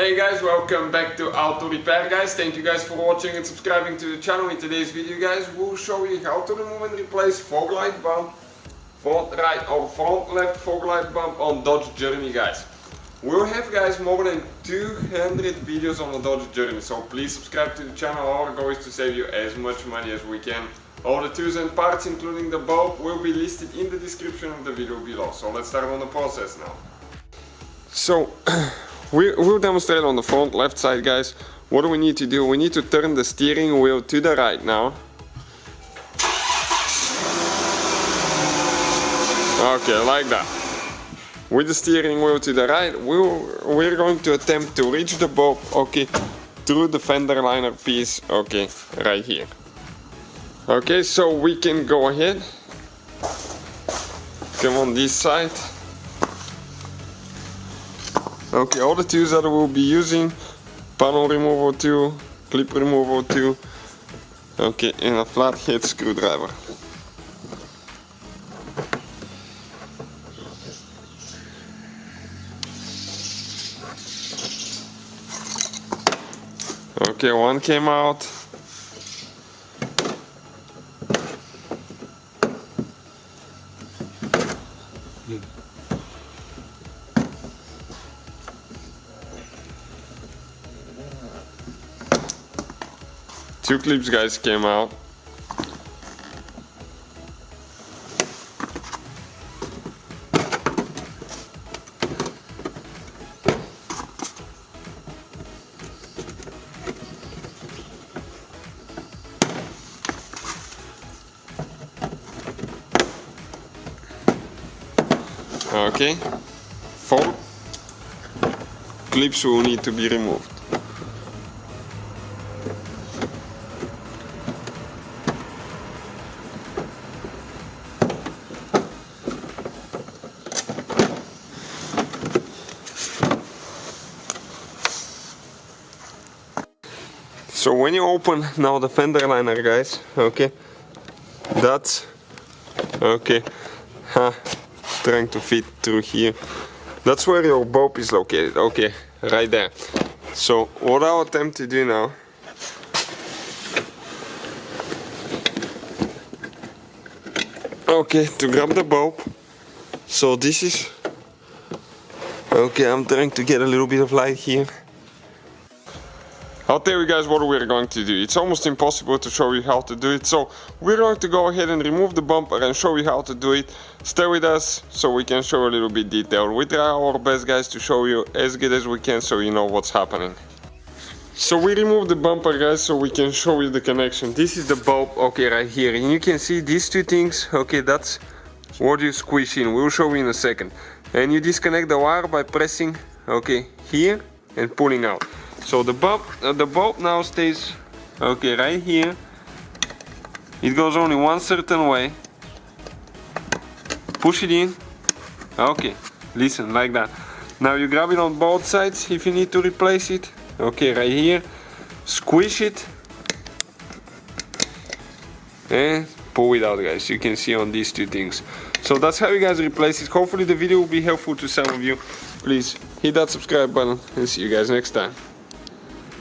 Hey guys, welcome back to Auto Repair guys. Thank you guys for watching and subscribing to the channel. In today's video guys, we'll show you how to remove and replace fog light bump, front right or front left fog light bump on Dodge Journey guys. We'll have guys more than 200 videos on the Dodge Journey, so please subscribe to the channel. Our goal is to save you as much money as we can. All the tools and parts including the bulb will be listed in the description of the video below. So let's start on the process now. So we'll demonstrate on the front left side guys. What do we need to do? We need to turn the steering wheel to the right now. Okay, like that. With the steering wheel to the right, we're going to attempt to reach the bulb, okay, through the fender liner piece, okay, right here. Okay, so we can go ahead. Come on this side. Okay, all the tools that we'll be using: panel removal tool, clip removal tool, okay, and a flathead screwdriver. Okay, one came out. Two clips guys came out. Okay, 4 clips will need to be removed. So when you open now the fender liner guys, okay, that's okay, trying to fit through here. That's where your bulb is located, okay, right there. So what I'll attempt to do now, okay, to grab the bulb. So this is, okay, I'm trying to get a little bit of light here. I'll tell you guys what we're going to do. It's almost impossible to show you how to do it, so we're going to go ahead and remove the bumper and show you how to do it. Stay with us so we can show a little bit detail. We try our best guys to show you as good as we can so you know what's happening. So we remove the bumper guys so we can show you the connection. This is the bulb, okay, right here, and you can see these two things, okay, that's what you squish in. We'll show you in a second. And you disconnect the wire by pressing, okay, here and pulling out. So the bulb now stays, okay, right here. It goes only one certain way. Push it in. Okay, listen, like that. Now you grab it on both sides if you need to replace it. Okay, right here. Squish it. And pull it out guys. You can see on these two things. So that's how you guys replace it. Hopefully the video will be helpful to some of you. Please hit that subscribe button and see you guys next time.